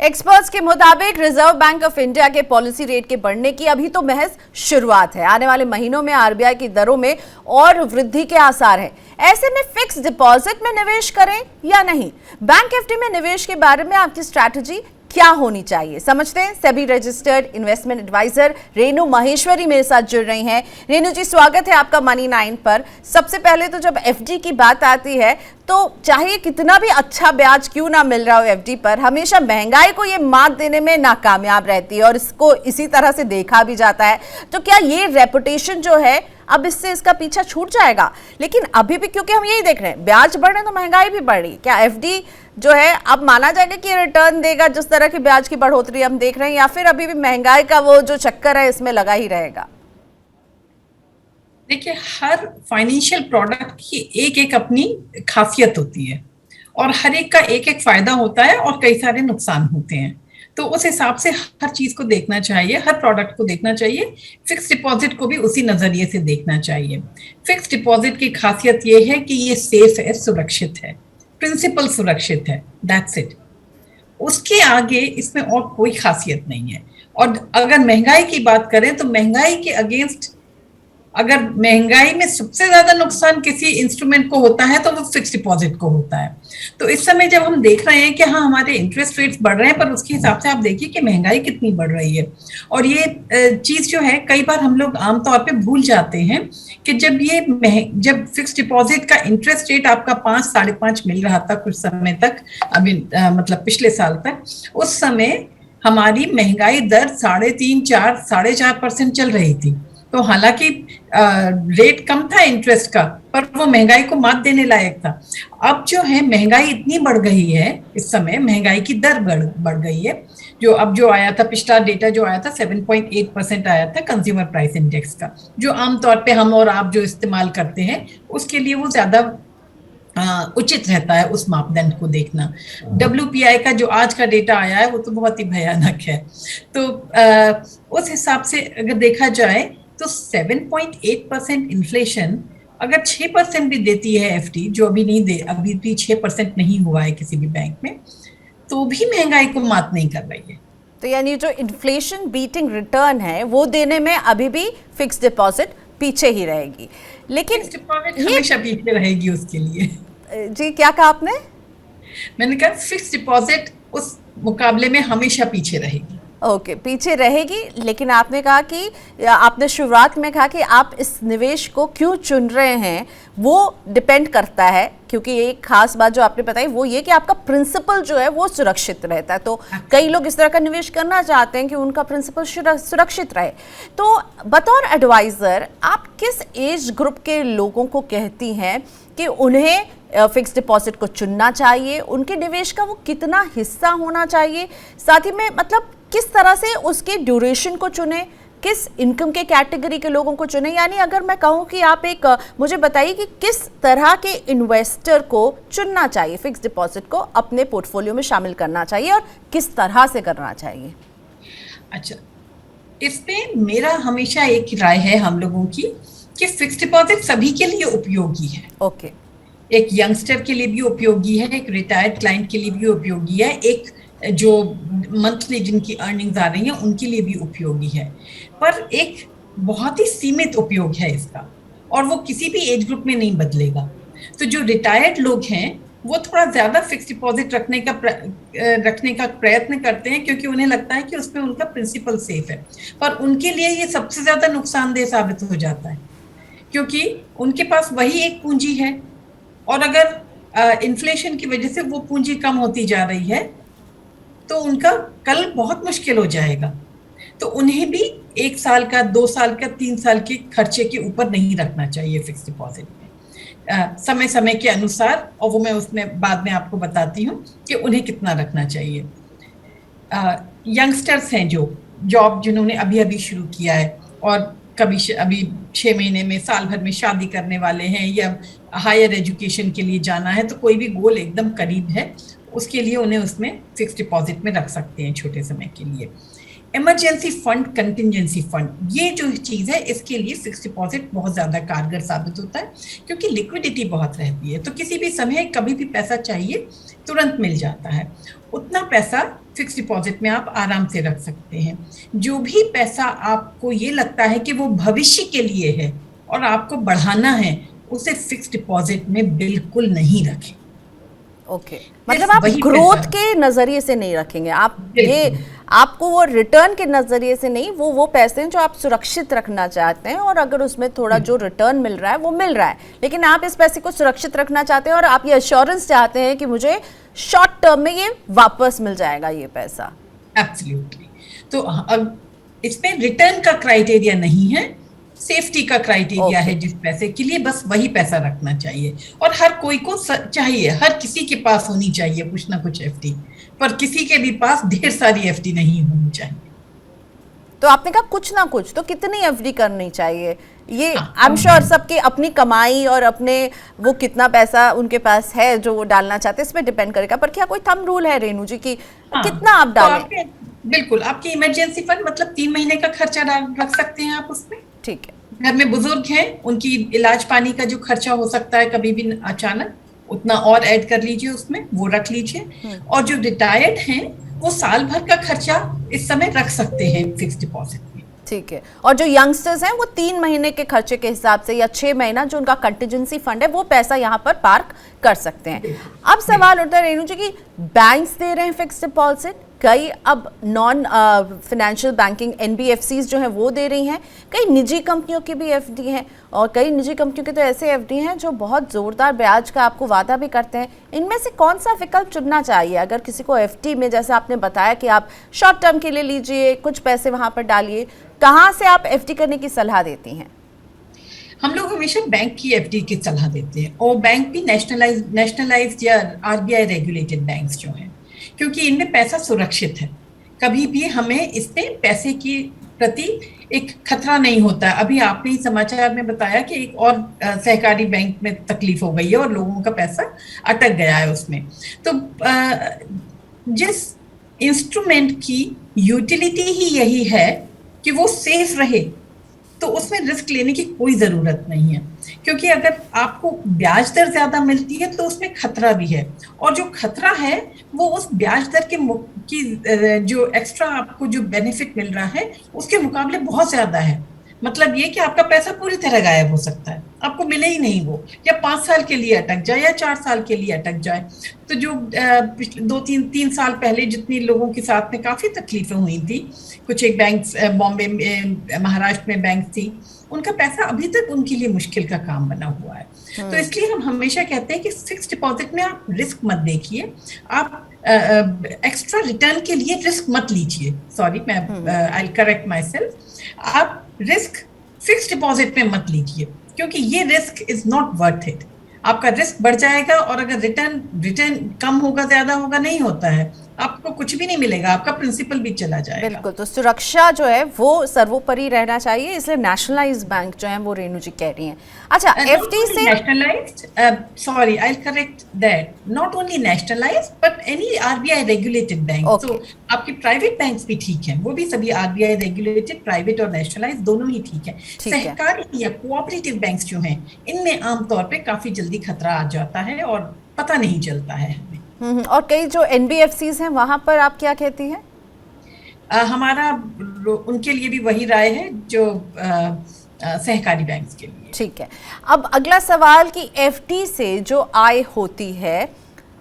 Experts के मुताबिक reserve bank of India के पॉलिसी रेट के बढ़ने की अभी तो महज शुरुआत है। आने वाले महीनों में आरबीआई की दरों में और वृद्धि के आसार हैं। ऐसे में फिक्स डिपॉजिट में निवेश करें या नहीं, बैंक एफडी में निवेश के बारे में आपकी स्ट्रैटेजी क्या होनी चाहिए, समझते हैं। SEBI registered investment adviser Renu Maheshwari मेरे साथ जुड़ रही हैं। रेणु जी, स्वागत है आपका मनी 9 पर। सबसे पहले तो जब एफडी की बात आती है तो चाहे कितना भी अच्छा ब्याज क्यों ना मिल रहा हो एफडी पर, हमेशा महंगाई को ये मात देने में नाकामयाब रहती है और इसको इसी तरह से देखा भी जाता है। तो क्या ये रेपुटेशन जो है अब इससे इसका पीछा छूट जाएगा? लेकिन अभी भी क्योंकि हम यही देख रहे हैं, ब्याज बढ़ रहे तो महंगाई भी बढ़ रही, क्या एफडी जो है अब माना जाएगा कि रिटर्न देगा जिस तरह की ब्याज की बढ़ोतरी हम देख रहे हैं, या फिर अभी भी महंगाई का वो जो चक्कर है इसमें लगा ही रहेगा? देखिए, हर फाइनेंशियल प्रोडक्ट की एक एक अपनी खासियत होती है और हर एक का एक एक फायदा होता है और कई सारे नुकसान होते हैं। तो उस हिसाब से हर चीज को देखना चाहिए, हर प्रोडक्ट को देखना चाहिए। फिक्स डिपॉजिट को भी उसी नजरिए से देखना चाहिए। फिक्स डिपॉजिट की खासियत ये है कि ये सेफ है, सुरक्षित है, प्रिंसिपल सुरक्षित है, दैट्स इट। उसके आगे इसमें और कोई खासियत नहीं है। और अगर महंगाई की बात करें तो महंगाई के अगेंस्ट, अगर महंगाई में सबसे ज्यादा नुकसान किसी इंस्ट्रूमेंट को होता है तो वो फिक्स डिपॉजिट को होता है। तो इस समय जब हम देख रहे हैं कि हाँ, हमारे इंटरेस्ट रेट्स बढ़ रहे हैं, पर उसके हिसाब से आप देखिए कि महंगाई कितनी बढ़ रही है। और ये चीज जो है, कई बार हम लोग आमतौर पे भूल जाते हैं कि जब फिक्स डिपॉजिट का इंटरेस्ट रेट आपका 5, 5.5 मिल रहा था कुछ समय तक, अभी मतलब पिछले साल तक, उस समय हमारी महंगाई दर 3.5, 4, 4.5% चल रही थी। तो हालांकि रेट कम था इंटरेस्ट का, पर वो महंगाई को मात देने लायक था। अब जो है महंगाई इतनी बढ़ गई है, इस समय महंगाई की दर बढ़ गई है। जो आया था, पिछला डेटा जो आया था 7.8% आया था कंज्यूमर प्राइस इंडेक्स का, जो आमतौर पे हम और आप जो इस्तेमाल करते हैं उसके लिए वो ज्यादा उचित रहता है उस मापदंड को देखना। WPI का जो आज का डेटा आया है वो तो बहुत ही भयानक है। तो उस हिसाब से अगर देखा जाए तो 7.8% इन्फ्लेशन अगर 6% भी देती है एफडी, जो अभी भी 6% नहीं हुआ है किसी भी बैंक में, तो भी महंगाई को मात नहीं कर रही है। तो यानी जो इन्फ्लेशन बीटिंग रिटर्न है वो देने में अभी भी फिक्स डिपॉजिट पीछे ही रहेगी। लेकिन हमेशा पीछे रहेगी उसके लिए। जी, क्या कहा आपने? मैंने कहा फिक्स डिपॉजिट उस मुकाबले में हमेशा पीछे रहेगी। ओके, पीछे रहेगी। लेकिन आपने कहा कि आपने शुरुआत में कहा कि आप इस निवेश को क्यों चुन रहे हैं, वो डिपेंड करता है, क्योंकि एक खास बात जो आपने बताई वो ये कि आपका प्रिंसिपल जो है वो सुरक्षित रहता है। तो कई लोग इस तरह का निवेश करना चाहते हैं कि उनका प्रिंसिपल सुरक्षित रहे। तो बतौर एडवाइजर आप किस एज ग्रुप के लोगों को कहती हैं कि उन्हें फिक्स डिपॉजिट को चुनना चाहिए, उनके निवेश का वो कितना हिस्सा होना चाहिए, साथ ही में मतलब किस तरह से उसके ड्यूरेशन को चुने, किस इनकम के कैटेगरी के लोगों को चुने? यानी अगर मैं कहूं कि आप मुझे बताइए कि किस तरह के इन्वेस्टर को चुनना चाहिए, फिक्स डिपॉजिट को अपने पोर्टफोलियो में शामिल करना चाहिए और किस तरह से करना चाहिए? अच्छा, इसमें मेरा हमेशा एक राय है हम लोगों की कि फिक्स डिपॉजिट सभी के लिए उपयोगी है। ओके। एक यंगस्टर के लिए भी उपयोगी है, एक रिटायर्ड क्लाइंट के लिए भी उपयोगी है, एक जो मंथली जिनकी अर्निंग्स आ रही हैं उनके लिए भी उपयोगी है। पर एक बहुत ही सीमित उपयोग है इसका, और वो किसी भी एज ग्रुप में नहीं बदलेगा। तो जो रिटायर्ड लोग हैं वो थोड़ा ज्यादा फिक्स डिपॉजिट रखने का प्रयत्न करते हैं, क्योंकि उन्हें लगता है कि उसमें उनका प्रिंसिपल सेफ है। पर उनके लिए ये सबसे ज्यादा नुकसानदेह साबित हो जाता है, क्योंकि उनके पास वही एक पूंजी है, और अगर इन्फ्लेशन की वजह से वो पूंजी कम होती जा रही है तो उनका कल बहुत मुश्किल हो जाएगा। तो उन्हें भी 1 साल का, 2 साल का, 3 साल के खर्चे के ऊपर नहीं रखना चाहिए फिक्स डिपॉजिट में, समय समय के अनुसार। और वो मैं उसमें बाद में आपको बताती हूँ कि उन्हें कितना रखना चाहिए। यंगस्टर्स हैं जो जॉब जिन्होंने अभी शुरू किया है और कभी अभी 6 महीने में, साल भर में शादी करने वाले हैं, या हायर एजुकेशन के लिए जाना है, तो कोई भी गोल एकदम करीब है, उसके लिए उन्हें उसमें फिक्स डिपॉजिट में रख सकते हैं छोटे समय के लिए। इमरजेंसी फंड, कंटिजेंसी फंड, ये जो चीज है इसके लिए फिक्स डिपॉजिट बहुत ज्यादा कारगर साबित होता है, क्योंकि लिक्विडिटी बहुत रहती है, तो किसी भी समय कभी भी पैसा चाहिए तुरंत मिल जाता है। उतना पैसा फिक्स डिपॉजिट में आप आराम से रख सकते हैं। जो भी पैसा आपको ये लगता है कि वो भविष्य के लिए है और आपको बढ़ाना है, उसे फिक्स डिपॉजिट में बिल्कुल नहीं रखें। ओके, मतलब आप ग्रोथ के नजरिए से नहीं रखेंगे, आप ये आपको वो रिटर्न के नजरिए से नहीं, वो पैसे हैं जो आप सुरक्षित रखना चाहते हैं, और अगर उसमें थोड़ा जो रिटर्न मिल रहा है वो मिल रहा है, लेकिन आप इस पैसे को सुरक्षित रखना चाहते हैं और आप ये एश्योरेंस चाहते हैं कि मुझे शॉर्ट टर्म में ये वापस मिल जाएगा ये पैसा। एब्सोल्युटली। तो अब इसमें रिटर्न का क्राइटेरिया नहीं है, सेफ्टी का क्राइटेरिया है जिस पैसे के लिए, बस वही पैसा रखना चाहिए। और हर कोई को चाहिए, हर किसी के पास होनी चाहिए कुछ ना कुछ एफडी, पर किसी के भी पास ढेर सारी एफडी नहीं होनी चाहिए। तो आपने कहा कुछ ना कुछ, तो कितनी एफडी करनी चाहिए? ये आई एम श्योर सबकी अपनी कमाई और अपने वो कितना पैसा उनके पास है जो वो डालना चाहते हैं, इस पे डिपेंड करेगा, पर क्या कोई थंब रूल है रेणु जी की कितना आप डालें? बिल्कुल, आपकी इमरजेंसी फंड मतलब 3 महीने का खर्चा रख सकते हैं आप उसमें। ठीक है। घर में बुजुर्ग हैं, उनकी इलाज पानी का जो खर्चा हो सकता है कभी भी अचानक, उतना और ऐड कर लीजिए उसमें, वो रख लीजिए। और जो रिटायर्ड हैं वो साल भर का खर्चा इस समय रख सकते हैं फिक्स डिपॉजिट में। ठीक है। और जो यंगस्टर्स हैं वो 3 महीने के खर्चे के हिसाब से या 6 महीना जो उनका कंटिजेंसी फंड है वो पैसा यहाँ पर पार्क कर सकते हैं। अब सवाल उठता है रेणु जी की बैंक्स दे रहे हैं फिक्स डिपॉजिट, कई अब नॉन फाइनेंशियल बैंकिंग एनबीएफसीज जो हैं वो दे रही हैं, कई निजी कंपनियों की भी एफडी हैं, और कई निजी कंपनियों के तो ऐसे एफडी हैं जो बहुत ज़ोरदार ब्याज का आपको वादा भी करते हैं। इनमें से कौन सा विकल्प चुनना चाहिए अगर किसी को एफडी में, जैसे आपने बताया कि आप शॉर्ट टर्म के लिए लीजिए, कुछ पैसे वहाँ पर डालिए, कहाँ से आप एफडी करने की सलाह देती हैं? हम लोग हमेशा बैंक की एफडी की सलाह देते हैं, और बैंक भी नेशनलाइज्ड या आरबीआई रेगुलेटेड बैंक्स जो हैं, क्योंकि इनमें पैसा सुरक्षित है, कभी भी हमें इसमें पैसे की प्रति एक खतरा नहीं होता है। अभी आपने ही समाचार में बताया कि एक और सहकारी बैंक में तकलीफ हो गई है और लोगों का पैसा अटक गया है उसमें। तो जिस इंस्ट्रूमेंट की यूटिलिटी ही यही है कि वो सेफ रहे, तो उसमें रिस्क लेने की कोई जरूरत नहीं है, क्योंकि अगर आपको ब्याज दर ज्यादा मिलती है तो उसमें खतरा भी है, और जो खतरा है वो उस ब्याज दर की जो एक्स्ट्रा आपको जो बेनिफिट मिल रहा है उसके मुकाबले बहुत ज्यादा है। मतलब ये कि आपका पैसा पूरी तरह गायब हो सकता है, आपको मिले ही नहीं वो, या 5 साल के लिए अटक जाए या 4 साल के लिए अटक जाए। तो जो 2-3 साल पहले जितनी लोगों के साथ में काफी तकलीफें हुई थी, कुछ एक बैंक बॉम्बे में, महाराष्ट्र में बैंक थी, उनका पैसा अभी तक उनके लिए मुश्किल का काम बना हुआ है। तो इसलिए हम हमेशा कहते हैं कि फिक्स डिपॉजिट में आप रिस्क मत देखिए, आप एक्स्ट्रा रिटर्न के लिए रिस्क मत लीजिए। सॉरी, मैं आई करेक्ट माई सेल्फ, आप रिस्क फिक्स डिपॉजिट में मत लीजिए, क्योंकि ये risk is not worth it. आपका रिस्क बढ़ जाएगा, और अगर रिटर्न कम होगा, ज्यादा होगा, नहीं होता है, आपको कुछ भी नहीं मिलेगा, आपका प्रिंसिपल भी चला जाएगा। बिल्कुल, तो सुरक्षा जो है वो सर्वोपरि रहना चाहिए, इसलिए नेशनलाइज्ड बैंक जो है वो रेणु जी कह रही हैं। अच्छा, एफडी से nationalised, sorry I correct that, not only nationalised but any RBI regulated bank. तो आपके प्राइवेट बैंक्स भी ठीक हैं, वो भी सभी आरबीआई रेगुलेटेड, प्राइवेट और नेशनलाइज्ड दोनों ही ठीक है। सहकारी या कोऑपरेटिव बैंक्स जो हैं, इनमें आमतौर पे काफी जल्दी खतरा आ जाता है और पता नहीं चलता है हमें। और कई जो एनबीएफसीज हैं वहां पर आप क्या कहती हैं? हमारा उनके लिए भी वही राय है जो सहकारी बैंक्स के लिए। ठीक है। अब अगला सवाल कि एफडी से जो आय होती है,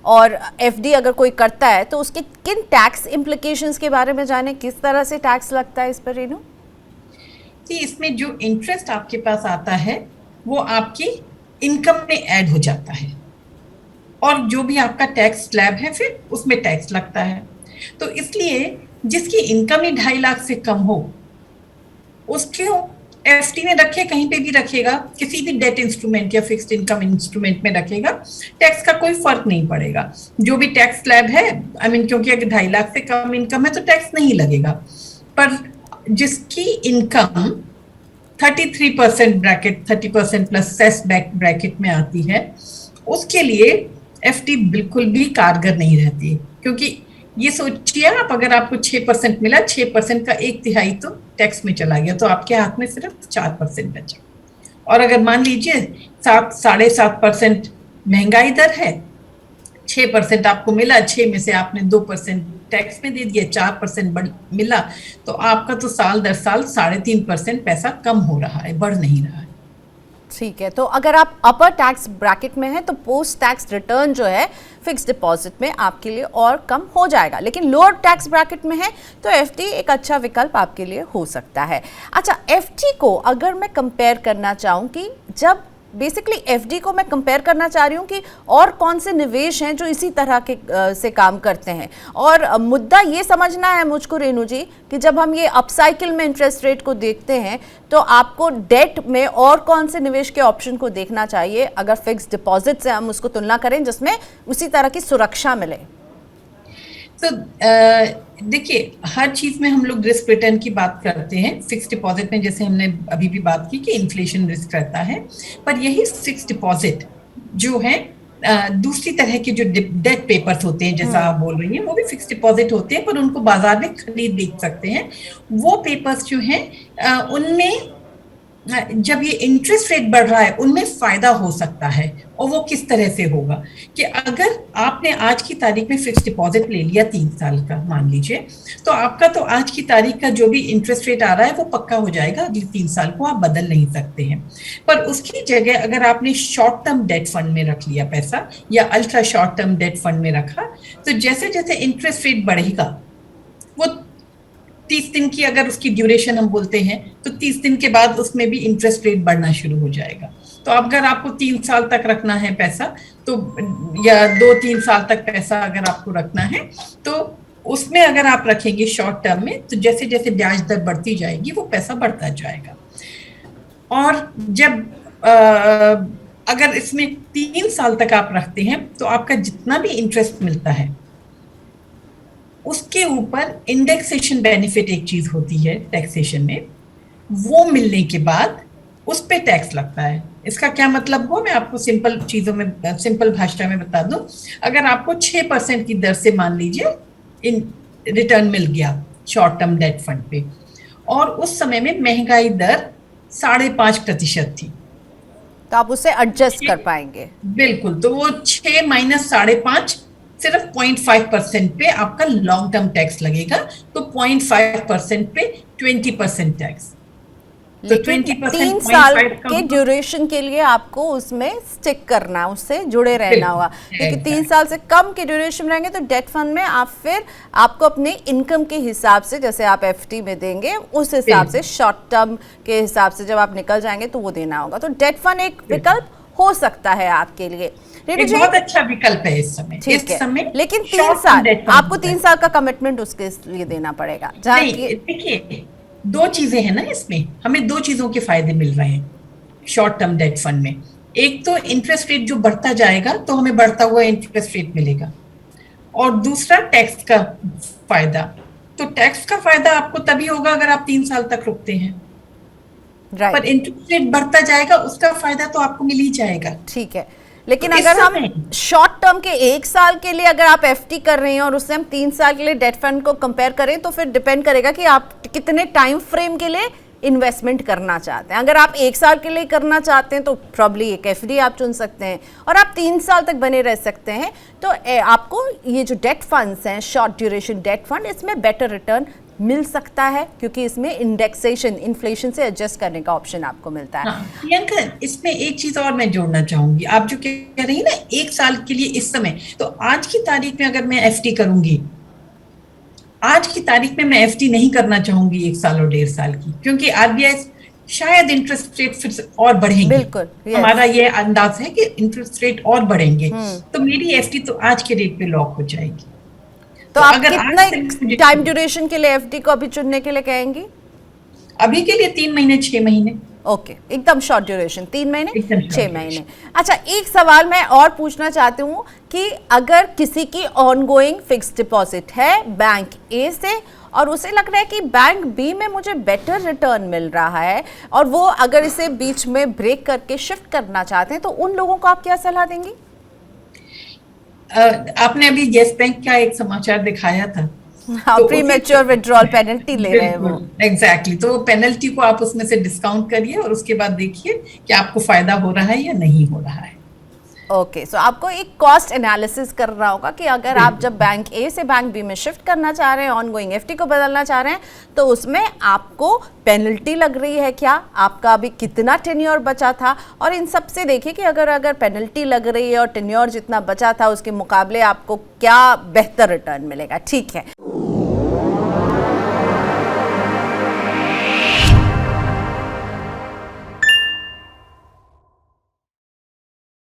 और एफडी अगर कोई करता है तो उसके किन टैक्स इम्प्लीकेशंस के बारे में जाने, किस तरह से टैक्स लगता है इस पर रेणु? इसमें जो इंटरेस्ट आपके पास आता है वो आपकी इनकम में ऐड हो जाता है, और जो भी आपका टैक्स स्लैब है फिर उसमें टैक्स लगता है। तो इसलिए जिसकी इनकम ही 2.5 लाख से कम हो, उसके एफडी में रखे, कहीं पे भी रखेगा, किसी भी डेट इंस्ट्रूमेंट या फिक्स्ड इनकम इंस्ट्रूमेंट में रखेगा, टैक्स का कोई फर्क नहीं पड़ेगा। जो भी टैक्स स्लैब है, क्योंकि अगर 2.5 लाख से कम इनकम है तो टैक्स नहीं लगेगा। पर जिसकी income 33% bracket, 30% plus cess bracket में आती है, उसके लिए एफडी बिल्कुल भी कारगर नहीं रहती, क्योंकि ये सोचिए आप, अगर आपको 6% मिला, 6% का 1/3 तो टैक्स में चला गया, तो आपके हाथ में सिर्फ 4% बचा। और अगर मान लीजिए 7-7.5% महंगाई दर है, 6% आपको मिला, 6 में से आपने 2% टैक्स में दे दिया, 4% मिला, तो आपका तो साल दर साल 3.5% पैसा कम हो रहा है, बढ़ नहीं रहा है। ठीक है, तो अगर आप अपर टैक्स ब्रैकेट में हैं तो पोस्ट टैक्स रिटर्न जो है फिक्स डिपॉजिट में आपके लिए और कम हो जाएगा, लेकिन लोअर टैक्स ब्रैकेट में है तो एफडी एक अच्छा विकल्प आपके लिए हो सकता है। अच्छा, एफडी को अगर मैं कंपेयर करना चाहूँ कि जब बेसिकली एफडी को मैं कंपेयर करना चाह रही हूँ कि और कौन से निवेश हैं जो इसी तरह के से काम करते हैं, और मुद्दा ये समझना है मुझको रेणु जी कि जब हम ये अपसाइकिल में इंटरेस्ट रेट को देखते हैं तो आपको डेट में और कौन से निवेश के ऑप्शन को देखना चाहिए अगर फिक्स डिपॉजिट से हम उसको तुलना करें जिसमें उसी तरह की सुरक्षा मिले। तो देखिए, हर चीज में हम लोग रिस्क रिटर्न की बात करते हैं। फिक्स डिपॉजिट में जैसे हमने अभी भी बात की कि इन्फ्लेशन रिस्क रहता है, पर यही फिक्स डिपॉजिट जो है दूसरी तरह के जो डेट पेपर्स होते हैं, जैसा आप बोल रही हैं, वो भी फिक्स डिपॉजिट होते हैं, पर उनको बाजार में खरीद बेच सकते हैं। वो पेपर्स जो हैं उनमें जब ये इंटरेस्ट रेट बढ़ रहा है उनमें फायदा हो सकता है। और वो किस तरह से होगा कि अगर आपने आज की तारीख में फिक्स डिपॉजिट ले लिया 3 साल का, मान लीजिए, तो आपका तो आज की तारीख का जो भी इंटरेस्ट रेट आ रहा है वो पक्का हो जाएगा, अगले 3 साल को आप बदल नहीं सकते हैं। पर उसकी जगह अगर आपने शॉर्ट टर्म डेट फंड में रख लिया पैसा, या ultra short term debt fund में रखा, तो जैसे जैसे इंटरेस्ट रेट बढ़ेगा, वो 30 दिन की अगर उसकी ड्यूरेशन हम बोलते हैं, तो 30 दिन के बाद उसमें भी इंटरेस्ट रेट बढ़ना शुरू हो जाएगा। तो अगर आपको 3 साल तक रखना है पैसा, तो या 2-3 साल तक पैसा अगर आपको रखना है, तो उसमें अगर आप रखेंगे शॉर्ट टर्म में, तो जैसे जैसे ब्याज दर बढ़ती जाएगी वो पैसा बढ़ता जाएगा। और जब अगर इसमें 3 साल तक आप रखते हैं, तो आपका जितना भी इंटरेस्ट मिलता है उसके ऊपर इंडेक्सेशन बेनिफिट एक चीज होती है टैक्सेशन में, वो मिलने के बाद उस पे टैक्स लगता है। इसका क्या मतलब हुआ, मैं आपको सिंपल चीजों में, सिंपल भाषा में बता दूं। अगर आपको 6% की दर से मान लीजिए इन रिटर्न मिल गया शॉर्ट टर्म डेट फंड पे, और उस समय में महंगाई दर 5.5% थी, तो आप उसे एडजस्ट कर पाएंगे। बिल्कुल, तो वो 6 माइनस 5.5 सिर्फ 0.5% पे आपका लॉन्ग टर्म टैक्स लगेगा। तो 0.5% पे 20% टैक्स, तो 20% 3 साल के ड्यूरेशन के लिए आपको उसमें स्टिक करना, उससे जुड़े रहना होगा, क्योंकि 3 साल से कम के ड्यूरेशन में रहेंगे तो डेट फंड में आप फिर आपको अपने इनकम के हिसाब से, जैसे आप एफडी में देंगे उस हिसाब से, शॉर्ट टर्म के हिसाब से जब आप निकल जाएंगे तो वो देना होगा। तो डेट फंड एक विकल्प हो सकता है आपके लिए। बहुत अच्छा विकल्प है इस समय। ठीक है, लेकिन 3 साल आपको 3 साल का कमिटमेंट उसके लिए देना पड़ेगा। देखिए, 2 चीजें हैं ना इसमें, हमें 2 चीजों के फायदे मिल रहे हैं शॉर्ट टर्म डेट फंड में। एक तो इंटरेस्ट रेट जो बढ़ता जाएगा तो हमें बढ़ता हुआ इंटरेस्ट रेट मिलेगा, और दूसरा टैक्स का फायदा। तो टैक्स का फायदा आपको तभी होगा अगर आप 3 साल तक रुकते हैं, पर इंटरेस्ट रेट बढ़ता जाएगा, उसका फायदा तो आपको मिल ही जाएगा। ठीक है, लेकिन अगर हम शॉर्ट टर्म के 1 साल के लिए अगर आप एफडी कर रहे हैं और उससे हम 3 साल के लिए डेट फंड को कंपेयर करें, तो फिर डिपेंड करेगा कि आप कितने टाइम फ्रेम के लिए इन्वेस्टमेंट करना चाहते हैं। अगर आप 1 साल के लिए करना चाहते हैं तो प्रॉब्ली एक एफडी आप चुन सकते हैं, और आप 3 साल तक बने रह सकते हैं। तो आपको ये जो डेट फंड्स हैं, शॉर्ट ड्यूरेशन डेट फंड, इसमें बेटर रिटर्न मिल सकता है, क्योंकि इसमें इंडेक्सेशन, इन्फ्लेशन से एडजस्ट करने का ऑप्शन आपको मिलता है। प्रियंका, इसमें एक चीज और मैं जोड़ना चाहूंगी। आप जो कह रही है ना 1 साल के लिए इस समय, तो आज की तारीख में अगर मैं एफडी करूंगी, आज की तारीख में मैं एफडी नहीं करना चाहूंगी 1 साल और 1.5 साल की, क्योंकि आरबीआई शायद इंटरेस्ट रेट फिर और बढ़ेंगे। बिल्कुल, हमारा ये अंदाज है कि इंटरेस्ट रेट और बढ़ेंगे, तो मेरी एफडी तो आज के रेट पे लॉक हो जाएगी। तो आप कितना टाइम ड्यूरेशन के लिए एफडी को अभी चुनने के लिए कहेंगी? अभी के लिए 3 महीने 6 महीने। ओके, एकदम शॉर्ट ड्यूरेशन, 3 महीने 6 महीने। अच्छा, एक सवाल मैं और पूछना चाहती हूँ कि अगर किसी की ऑनगोइंग फिक्स डिपॉजिट है बैंक ए से, और उसे लग रहा है कि बैंक बी में मुझे बेटर रिटर्न मिल रहा है, और वो अगर इसे बीच में ब्रेक करके शिफ्ट करना चाहते हैं, तो उन लोगों को आप क्या सलाह देंगी? आपने अभी येस बैंक का एक समाचार दिखाया था। हाँ, प्री मैच्योर विड्रॉल पेनल्टी ले रहे हैं वो। एग्जैक्टली, तो पेनल्टी को आप उसमें से डिस्काउंट करिए और उसके बाद देखिए कि आपको फायदा हो रहा है या नहीं हो रहा है। ओके, सो आपको एक कॉस्ट एनालिसिस करना होगा कि अगर आप जब बैंक ए से बैंक बी में शिफ्ट करना चाह रहे हैं, ऑनगोइंग एफडी को बदलना चाह रहे हैं, तो उसमें आपको पेनल्टी लग रही है क्या, आपका अभी कितना टेन्योर बचा था, और इन सब से देखिए कि अगर पेनल्टी लग रही है और टेन्योर जितना बचा था उसके मुकाबले आपको क्या बेहतर रिटर्न मिलेगा। ठीक है।